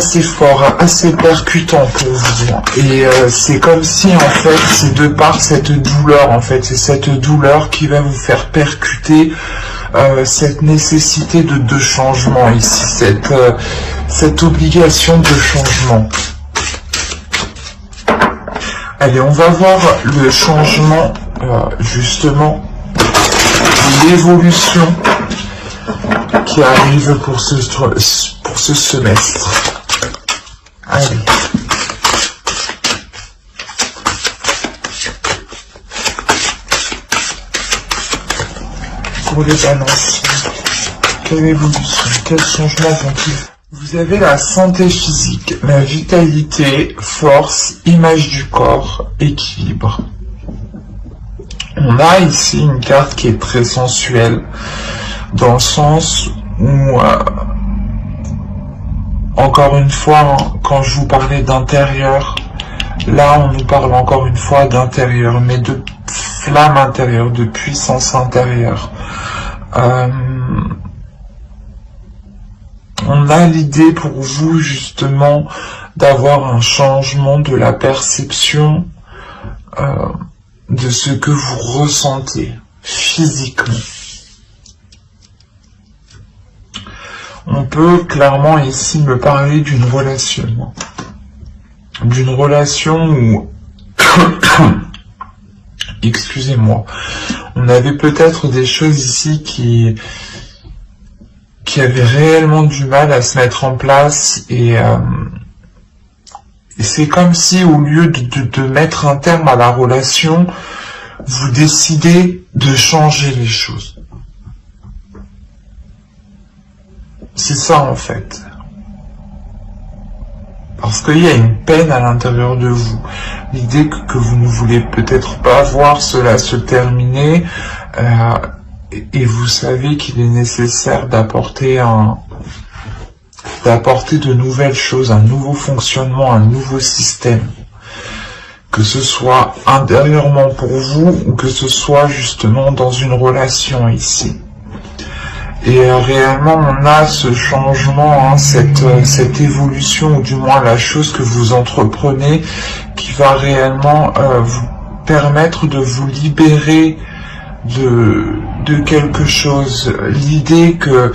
assez fort, assez percutant pour vous. Et c'est comme si, en fait, c'est de par cette douleur, en fait, c'est cette douleur qui va vous faire percuter cette nécessité de changement ici, cette obligation de changement. Allez, on va voir le changement, justement, l'évolution qui arrive pour ce semestre. Allez. Pour les balances, quelle évolution, quel changement vont-ils? Vous avez la santé physique, la vitalité, force, image du corps, équilibre. On a ici une carte qui est très sensuelle, dans le sens où, encore une fois, quand je vous parlais d'intérieur, là on nous parle encore une fois d'intérieur, mais de flamme intérieure, de puissance intérieure. On a l'idée pour vous justement d'avoir un changement de la perception de ce que vous ressentez physiquement. On peut clairement ici me parler d'une relation où, excusez-moi, on avait peut-être des choses ici qui avaient réellement du mal à se mettre en place et c'est comme si au lieu de mettre un terme à la relation, vous décidez de changer les choses. C'est ça en fait. Parce qu'il y a une peine à l'intérieur de vous. L'idée que vous ne voulez peut-être pas voir cela se terminer, et vous savez qu'il est nécessaire d'apporter de nouvelles choses, un nouveau fonctionnement, un nouveau système. Que ce soit intérieurement pour vous ou que ce soit justement dans une relation ici. Et réellement, on a ce changement, cette évolution, ou du moins la chose que vous entreprenez, qui va réellement vous permettre de vous libérer de quelque chose. L'idée que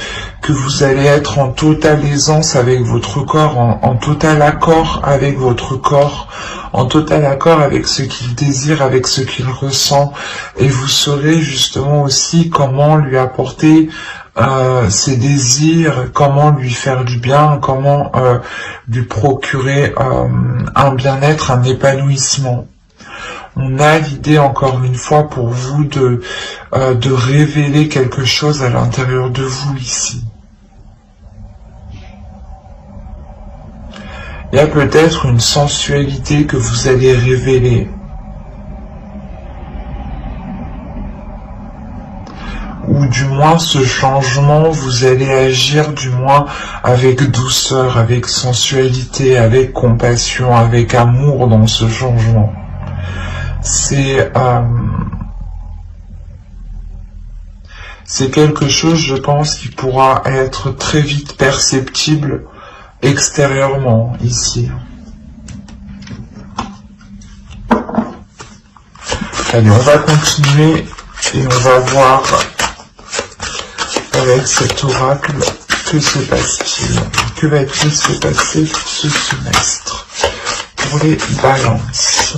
vous allez être en totale aisance avec votre corps, en total accord avec votre corps, en total accord avec ce qu'il désire, avec ce qu'il ressent, et vous saurez justement aussi comment lui apporter ses désirs, comment lui faire du bien, comment lui procurer un bien-être, un épanouissement. On a l'idée, encore une fois, pour vous de révéler quelque chose à l'intérieur de vous ici. Il y a peut-être une sensualité que vous allez révéler. Ou du moins ce changement, vous allez agir du moins avec douceur, avec sensualité, avec compassion, avec amour dans ce changement. C'est quelque chose, je pense, qui pourra être très vite perceptible extérieurement, ici. Allez, on va continuer et on va voir avec cet oracle, que se passe-t-il? Que va-t-il se passer pour ce semestre? Pour les balances.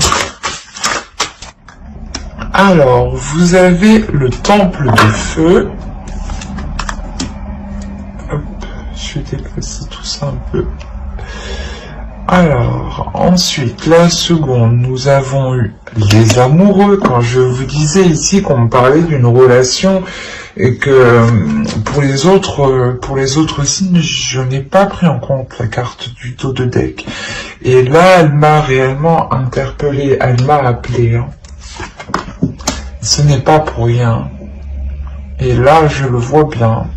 Alors, vous avez le temple de feu. Hop, je vais déplacer tout ça un peu. Alors, ensuite, la seconde, nous avons eu les amoureux. Quand je vous disais ici qu'on me parlait d'une relation et que pour les autres signes, je n'ai pas pris en compte la carte du dos de deck. Et là, elle m'a réellement interpellé, elle m'a appelé. Hein. Ce n'est pas pour rien. Et là, je le vois bien.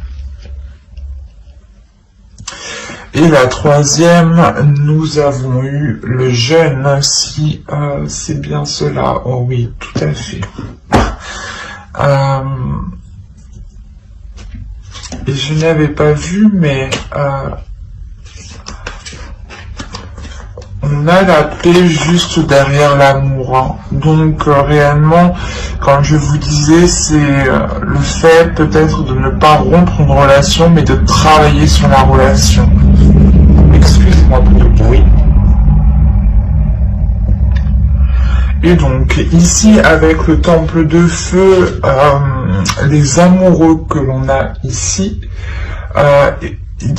Et la troisième, nous avons eu le jeûne, si c'est bien cela. Oh oui, tout à fait. Et je n'avais pas vu, mais on a la paix juste derrière l'amour. Hein. Donc réellement, comme je vous disais, c'est le fait peut-être de ne pas rompre une relation, mais de travailler sur la relation. Excusez-moi pour le bruit. Et donc ici avec le temple de feu, les amoureux que l'on a ici,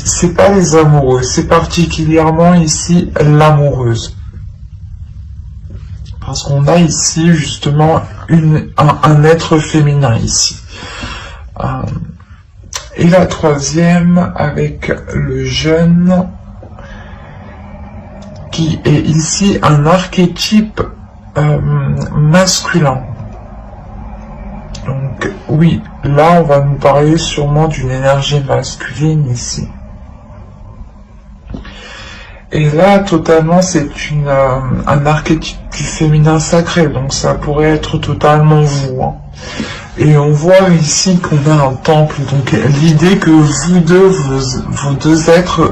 c'est pas les amoureux, c'est particulièrement ici l'amoureuse. Parce qu'on a ici justement un être féminin ici. Et la troisième avec le jeune qui est ici un archétype masculin. Donc oui, là on va nous parler sûrement d'une énergie masculine ici. Et là totalement c'est un archétype du féminin sacré, donc ça pourrait être totalement vous. Hein. Et on voit ici qu'on a un temple, donc l'idée que vous deux, vos deux êtres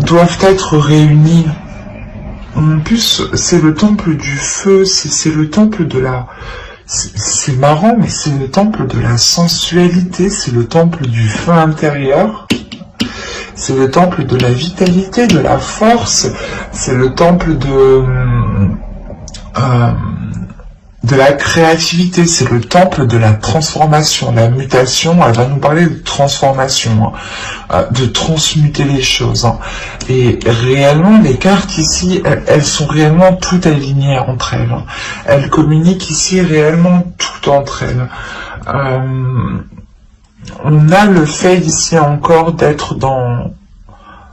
doivent être réunis. En plus, c'est le temple du feu, c'est le temple de la... C'est marrant, mais c'est le temple de la sensualité, c'est le temple du feu intérieur, c'est le temple de la vitalité, de la force, c'est le temple de la créativité, c'est le temple de la transformation, la mutation. Elle va nous parler de transformation, hein, de transmuter les choses. Hein. Et réellement, les cartes ici, elles sont réellement toutes alignées entre elles. Hein. Elles communiquent ici réellement toutes entre elles. On a le fait ici encore d'être dans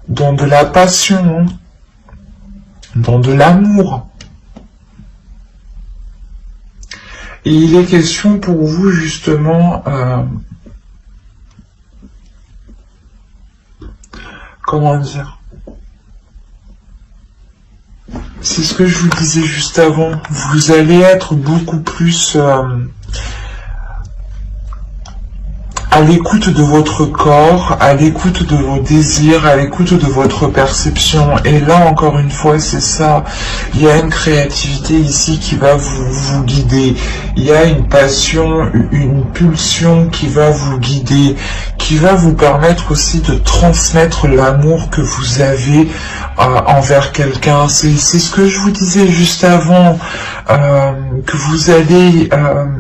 de la passion, hein, dans de l'amour. Et il est question pour vous justement, comment dire, c'est ce que je vous disais juste avant, vous allez être beaucoup plus à l'écoute de votre corps, à l'écoute de vos désirs, à l'écoute de votre perception. Et là, encore une fois, c'est ça. Il y a une créativité ici qui va vous guider. Il y a une passion, une pulsion qui va vous guider, qui va vous permettre aussi de transmettre l'amour que vous avez envers quelqu'un. C'est ce que je vous disais juste avant, que vous allez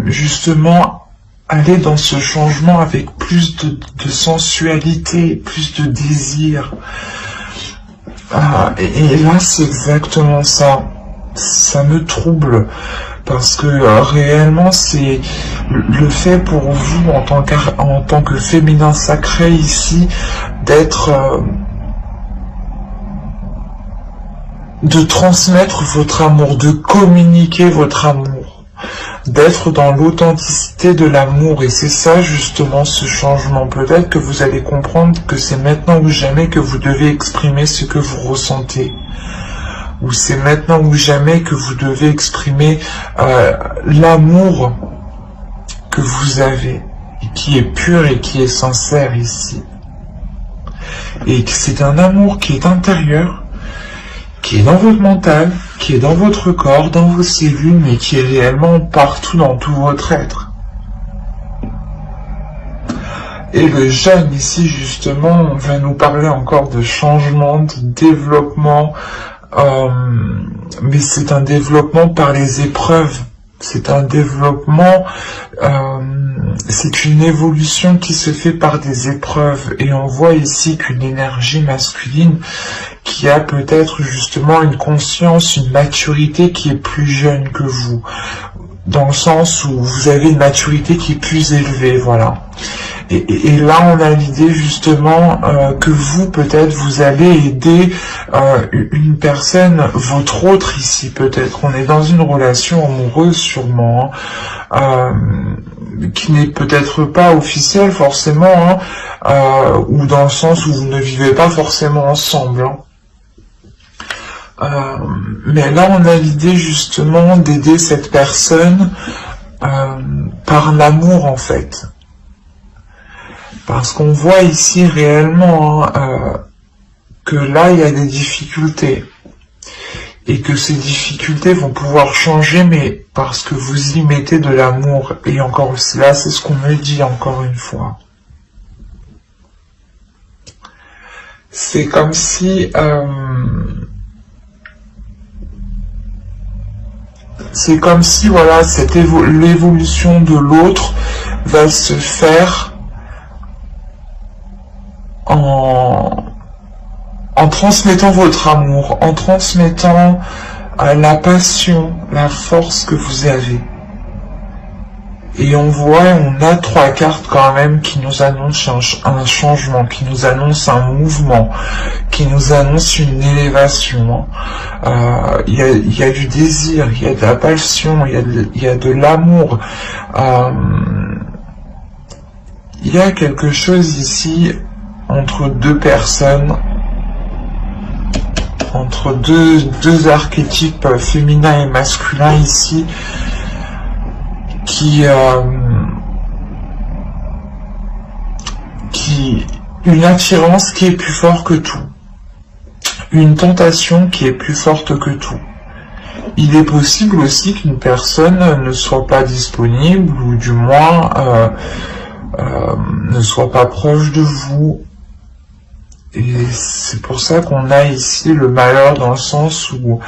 justement aller dans ce changement avec plus de sensualité, plus de désir. Et là, c'est exactement ça. Ça me trouble. Parce que réellement, c'est le fait pour vous, en tant que féminin sacré ici, de transmettre votre amour, de communiquer votre amour, d'être dans l'authenticité de l'amour. Et c'est ça justement ce changement. Peut-être que vous allez comprendre que c'est maintenant ou jamais que vous devez exprimer ce que vous ressentez. Ou c'est maintenant ou jamais que vous devez exprimer l'amour que vous avez, et qui est pur et qui est sincère ici. Et c'est un amour qui est intérieur, qui est dans votre mental, qui est dans votre corps, dans vos cellules, mais qui est réellement partout dans tout votre être. Et le jeune ici, justement, va nous parler encore de changement, de développement, mais c'est un développement par les épreuves. C'est un développement, c'est une évolution qui se fait par des épreuves. Et on voit ici qu'une énergie masculine qui a peut-être justement une conscience, une maturité qui est plus jeune que vous. Dans le sens où vous avez une maturité qui est plus élevée, voilà. Et là, on a l'idée justement que vous, peut-être, vous allez aider une personne, votre autre ici, peut-être. On est dans une relation amoureuse, sûrement, hein, qui n'est peut-être pas officielle, forcément, hein, ou dans le sens où vous ne vivez pas forcément ensemble, hein. Mais là, on a l'idée justement d'aider cette personne par l'amour, en fait. Parce qu'on voit ici réellement que que là, il y a des difficultés. Et que ces difficultés vont pouvoir changer, mais parce que vous y mettez de l'amour. Et encore là, c'est ce qu'on me dit encore une fois. C'est comme si... c'est comme si, voilà, l'évolution de l'autre va se faire en transmettant votre amour, en transmettant la passion, la force que vous avez. Et on a 3 cartes quand même qui nous annoncent un changement, qui nous annoncent un mouvement, qui nous annoncent une élévation. Il y a du désir, il y a de la passion, il y a de l'amour. Il y a quelque chose ici entre 2 personnes, entre deux archétypes féminins et masculins ici, une attirance qui est plus forte que tout, une tentation qui est plus forte que tout. Il est possible aussi qu'une personne ne soit pas disponible, ou du moins ne soit pas proche de vous. Et c'est pour ça qu'on a ici le malheur, dans le sens où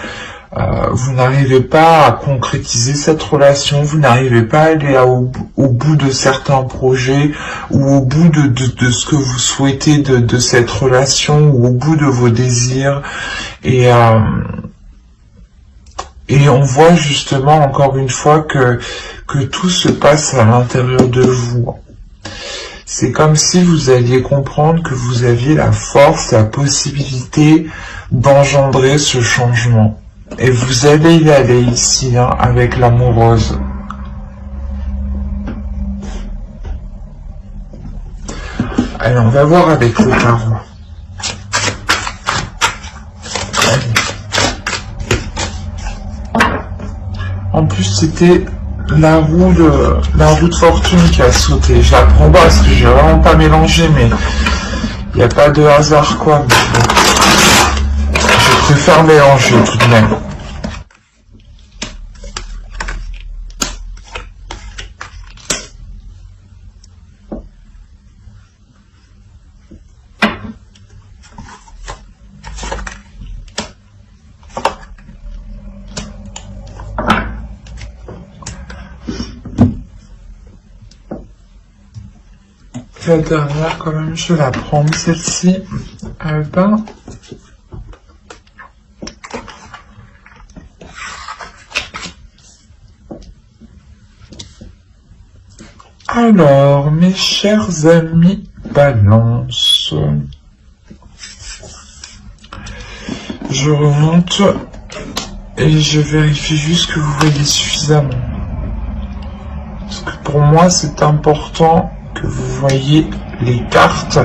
vous n'arrivez pas à concrétiser cette relation, vous n'arrivez pas à aller au bout de certains projets, ou au bout de ce que vous souhaitez de cette relation, ou au bout de vos désirs. Et on voit justement encore une fois que tout se passe à l'intérieur de vous. C'est comme si vous alliez comprendre que vous aviez la force, la possibilité d'engendrer ce changement. Et vous allez y aller ici, hein, avec l'amoureuse. Allez, on va voir avec le tarot. En plus, c'était la roue de fortune qui a sauté. Je la prends pas parce que j'ai vraiment pas mélangé, mais il n'y a pas de hasard, quoi. Mais bon, je préfère mélanger tout de même. La dernière, quand même, je vais la prendre, celle-ci. Alors, mes chers amis Balance, je remonte et je vérifie juste que vous voyez suffisamment. Parce que pour moi, c'est important que vous voyez les cartes,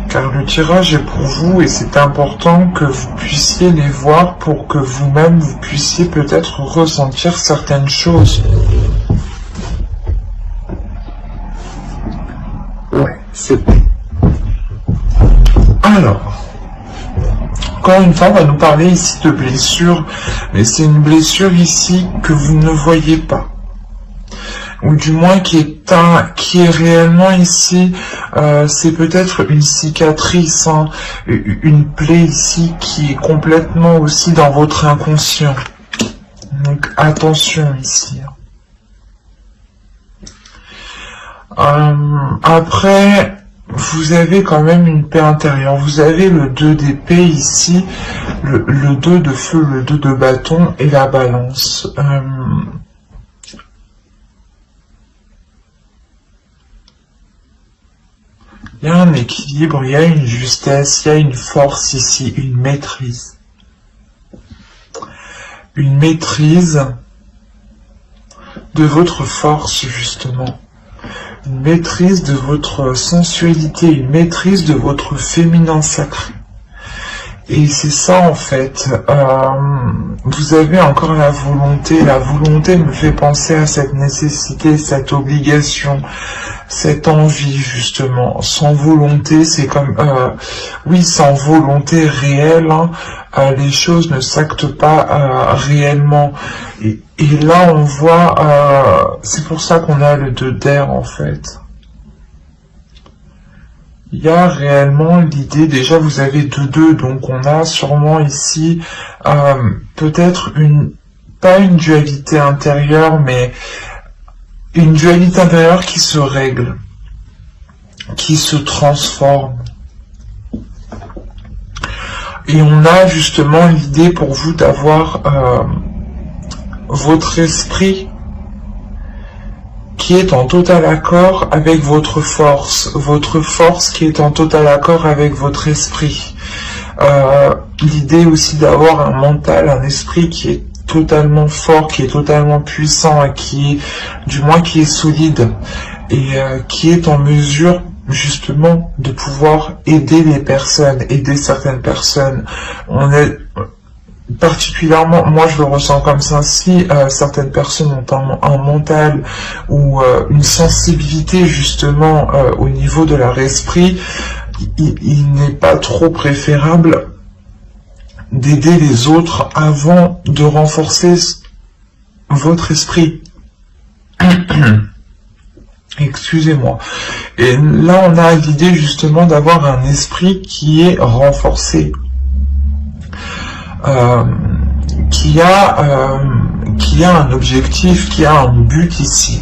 car le tirage est pour vous et c'est important que vous puissiez les voir pour que vous-même vous puissiez peut-être ressentir certaines choses. Ouais, c'est bon. Alors, encore une fois, on va nous parler ici de blessure, mais c'est une blessure ici que vous ne voyez pas. Ou du moins qui est réellement ici, c'est peut-être une cicatrice, hein, une plaie ici qui est complètement aussi dans votre inconscient. Donc attention ici. Après, vous avez quand même une paix intérieure. Vous avez le 2 d'épée ici, le 2 de feu, le 2 de bâton et la balance. Il y a un équilibre, il y a une justesse, il y a une force ici, une maîtrise. Une maîtrise de votre force, justement. Une maîtrise de votre sensualité, une maîtrise de votre féminin sacré. Et c'est ça, en fait. Vous avez encore la volonté. La volonté me fait penser à cette nécessité, cette obligation, cette envie justement, sans volonté, c'est comme, oui, sans volonté réelle, hein, les choses ne s'actent pas réellement. Et là on voit, c'est pour ça qu'on a le 2 d'air en fait. Il y a réellement l'idée, déjà vous avez 2-2, donc on a sûrement ici peut-être pas une dualité intérieure, mais une dualité intérieure qui se règle, qui se transforme. Et on a justement l'idée pour vous d'avoir votre esprit qui est en total accord avec votre force qui est en total accord avec votre esprit. L'idée aussi d'avoir un mental, un esprit qui est totalement fort, qui est totalement puissant, et qui est solide, et qui est en mesure justement de pouvoir aider les personnes, aider certaines personnes. On est particulièrement, moi je le ressens comme ça, si certaines personnes ont un mental ou une sensibilité justement au niveau de leur esprit, il n'est pas trop préférable d'aider les autres avant de renforcer votre esprit. Excusez-moi. Et là, on a l'idée justement d'avoir un esprit qui est renforcé, qui a un objectif, qui a un but ici.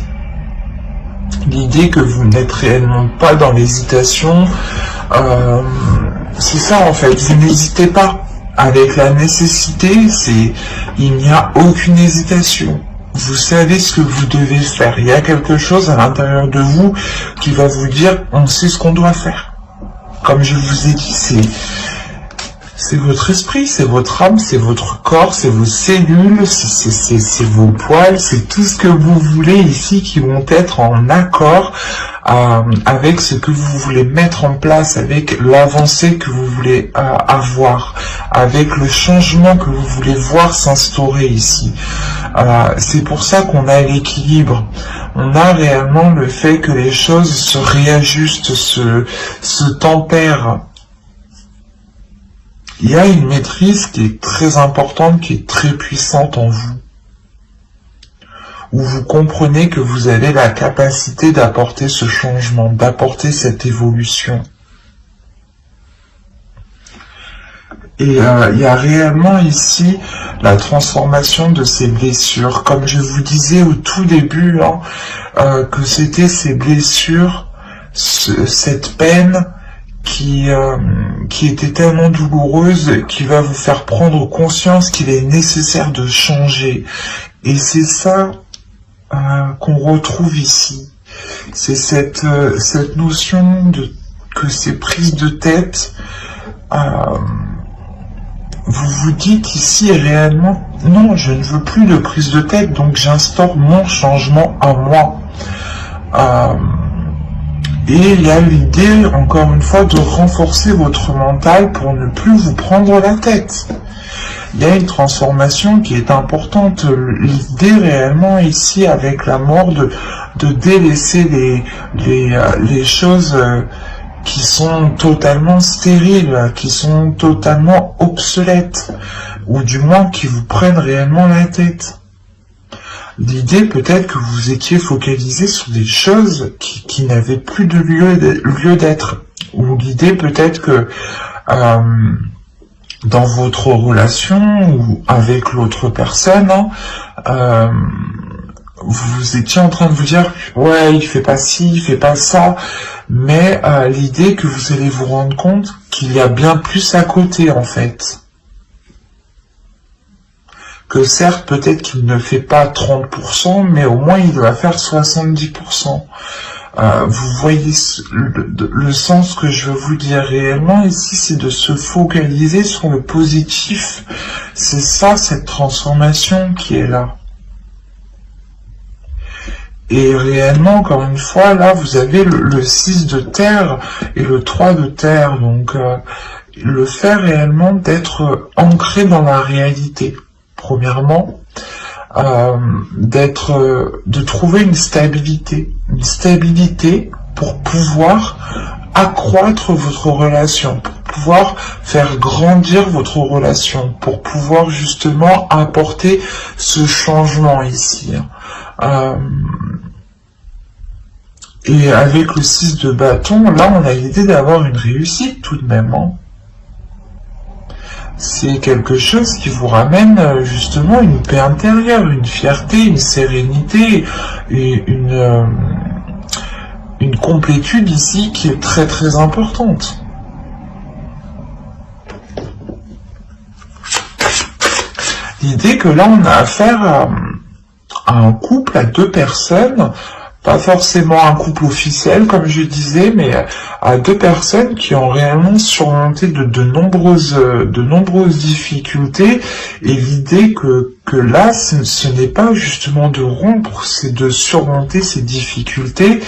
L'idée que vous n'êtes réellement pas dans l'hésitation, c'est ça en fait, vous n'hésitez pas. Avec la nécessité, il n'y a aucune hésitation. Vous savez ce que vous devez faire. Il y a quelque chose à l'intérieur de vous qui va vous dire, on sait ce qu'on doit faire. Comme je vous ai dit, c'est votre esprit, c'est votre âme, c'est votre corps, c'est vos cellules, c'est vos poils, c'est tout ce que vous voulez ici qui vont être en accord avec ce que vous voulez mettre en place, avec l'avancée que vous voulez avoir, avec le changement que vous voulez voir s'instaurer ici. C'est pour ça qu'on a l'équilibre. On a réellement le fait que les choses se réajustent, se tempèrent. Il y a une maîtrise qui est très importante, qui est très puissante en vous, où vous comprenez que vous avez la capacité d'apporter ce changement, d'apporter cette évolution. Et il y a réellement ici la transformation de ces blessures. Comme je vous disais au tout début, que c'était ces blessures, cette peine, qui était tellement douloureuse, qui va vous faire prendre conscience qu'il est nécessaire de changer. Et c'est ça qu'on retrouve ici. C'est cette notion que ces prises de tête, vous vous dites ici réellement, non, je ne veux plus de prise de tête, donc j'instaure mon changement à moi. Et il y a l'idée, encore une fois, de renforcer votre mental pour ne plus vous prendre la tête. Il y a une transformation qui est importante. L'idée réellement ici, avec la mort, de délaisser les choses qui sont totalement stériles, qui sont totalement obsolètes, ou du moins qui vous prennent réellement la tête. L'idée peut-être que vous étiez focalisé sur des choses qui n'avaient plus de lieu d'être. Ou l'idée peut-être que dans votre relation ou avec l'autre personne, vous étiez en train de vous dire « ouais, il fait pas ci, il fait pas ça », mais l'idée que vous allez vous rendre compte qu'il y a bien plus à côté en fait. Que certes, peut-être qu'il ne fait pas 30%, mais au moins il va faire 70%. Vous voyez le sens que je veux vous dire réellement ici, c'est de se focaliser sur le positif. C'est ça, cette transformation qui est là. Et réellement, encore une fois, là, vous avez le 6 de terre et le 3 de terre. Donc, le fait réellement d'être ancré dans la réalité. Premièrement, de trouver une stabilité pour pouvoir accroître votre relation, pour pouvoir faire grandir votre relation, pour pouvoir justement apporter ce changement ici. Et avec le 6 de bâton, là on a l'idée d'avoir une réussite tout de même. C'est quelque chose qui vous ramène justement une paix intérieure, une fierté, une sérénité, et une complétude ici qui est très très importante. L'idée que là on a affaire à un couple, à deux personnes, pas forcément un couple officiel comme je disais, mais à deux personnes qui ont réellement surmonté de nombreuses difficultés, et l'idée que là ce n'est pas justement de rompre, c'est de surmonter ces difficultés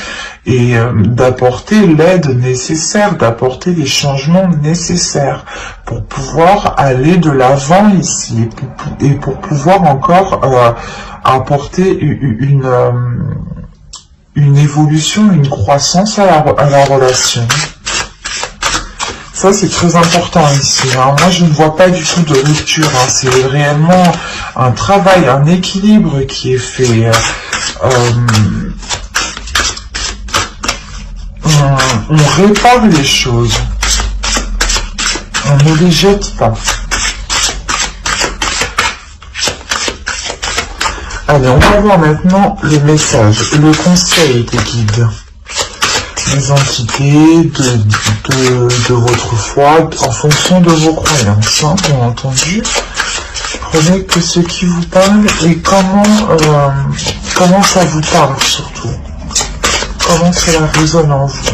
et d'apporter l'aide nécessaire, d'apporter les changements nécessaires pour pouvoir aller de l'avant ici et pour pouvoir encore apporter une évolution, une croissance à la relation. Ça, c'est très important ici. Moi, je ne vois pas du tout de rupture. C'est réellement un travail, un équilibre qui est fait. On répare les choses. On ne les jette pas. Allez, on va voir maintenant le message, le conseil des guides, des entités, de votre foi, en fonction de vos croyances, bien entendu. Prenez que ce qui vous parle et comment ça vous parle surtout. Comment cela résonne en vous.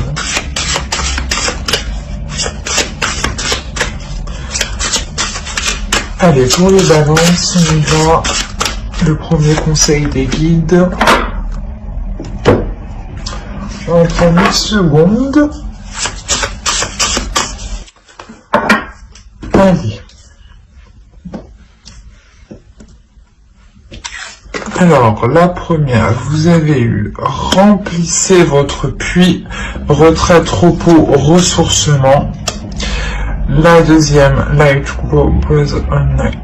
Allez, pour les balances, on y va. Le premier conseil des guides. On va prendre une seconde. Allez. Alors, la première, vous avez eu remplissez votre puits, retraite, repos, ressourcement. La deuxième, light, grow, breathe, on night.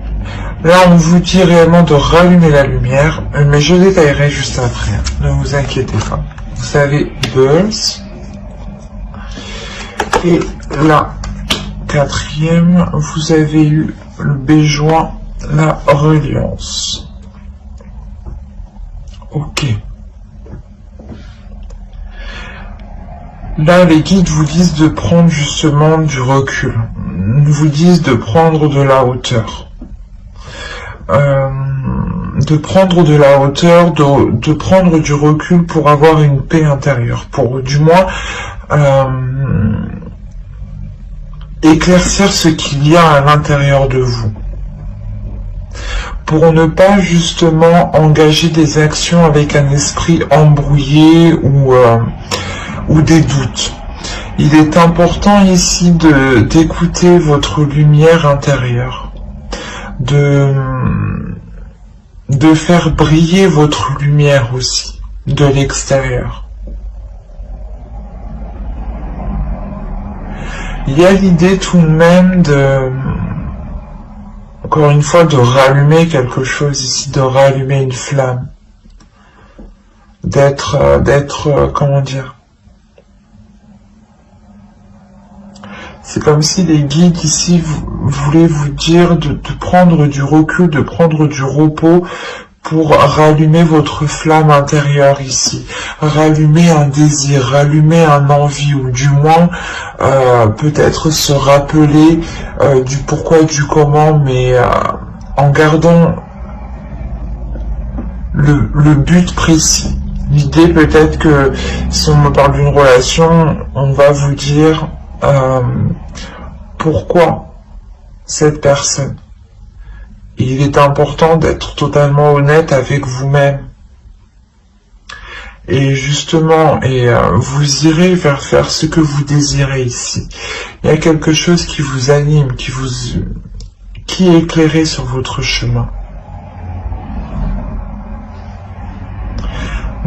Là, on vous dit réellement de rallumer la lumière, mais je détaillerai juste après. Ne vous inquiétez pas. Vous avez Birth. Et la quatrième, vous avez eu le béjoin, la reliance. Ok. Là, les guides vous disent de prendre justement du recul. Ils vous disent de prendre de la hauteur. De prendre de la hauteur, de prendre du recul pour avoir une paix intérieure, pour du moins éclaircir ce qu'il y a à l'intérieur de vous, pour ne pas justement engager des actions avec un esprit embrouillé ou des doutes. Il est important ici d'écouter votre lumière intérieure. De faire briller votre lumière aussi, de l'extérieur. Il y a l'idée tout de même encore une fois, de rallumer quelque chose ici, de rallumer une flamme. Comment dire? C'est comme si les guides ici voulaient vous dire de prendre du recul, de prendre du repos pour rallumer votre flamme intérieure ici. Rallumer un désir, rallumer un envie, ou du moins peut-être se rappeler du pourquoi, du comment, mais en gardant le but précis. L'idée peut-être que si on me parle d'une relation, on va vous dire pourquoi cette personne. Il est important d'être totalement honnête avec vous-même. Et justement, vous irez vers faire ce que vous désirez ici. Il y a quelque chose qui vous anime, qui est éclairé sur votre chemin.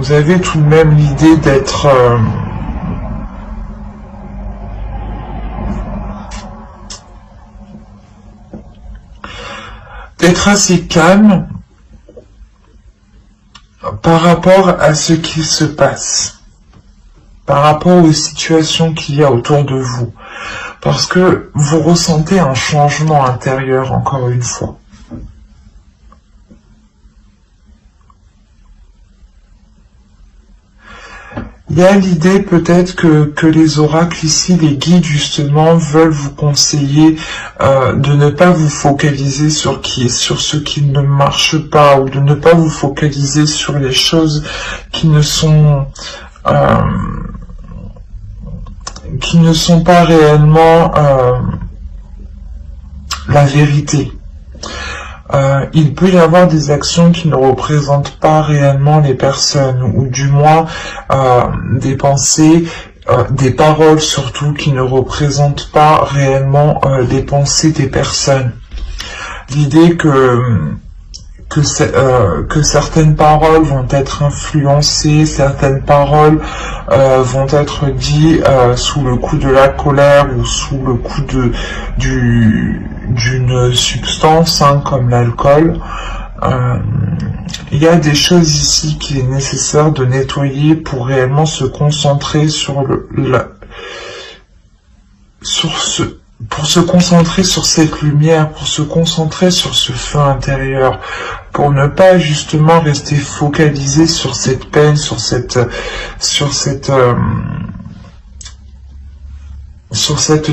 vous avez tout de même l'idée d'être assez calme par rapport à ce qui se passe, par rapport aux situations qu'il y a autour de vous, parce que vous ressentez un changement intérieur, encore une fois. Il y a l'idée peut-être que les oracles ici, les guides justement, veulent vous conseiller de ne pas vous focaliser sur ce qui ne marche pas, ou de ne pas vous focaliser sur les choses qui ne sont pas réellement la vérité. Il peut y avoir des actions qui ne représentent pas réellement les personnes, ou du moins des pensées, des paroles surtout, qui ne représentent pas réellement les pensées des personnes. L'idée que certaines paroles vont être influencées, certaines paroles vont être dites sous le coup de la colère ou sous le coup d'une substance comme l'alcool. Il y a des choses ici qu'il est nécessaire de nettoyer pour réellement se concentrer pour se concentrer sur cette lumière, pour se concentrer sur ce feu intérieur, pour ne pas justement rester focalisé sur cette peine, sur cette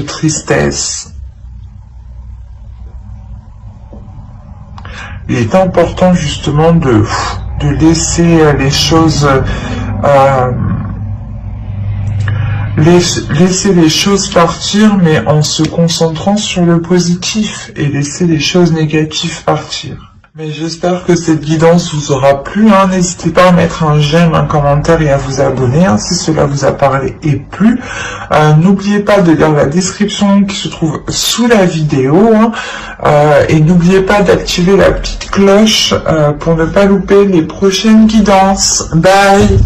tristesse. Il est important justement de laisser les choses laisser les choses partir, mais en se concentrant sur le positif, et laisser les choses négatives partir. Mais j'espère que cette guidance vous aura plu. N'hésitez pas à mettre un j'aime, un commentaire et à vous abonner si cela vous a parlé et plu. N'oubliez pas de lire la description qui se trouve sous la vidéo. Et n'oubliez pas d'activer la petite cloche pour ne pas louper les prochaines guidances. Bye!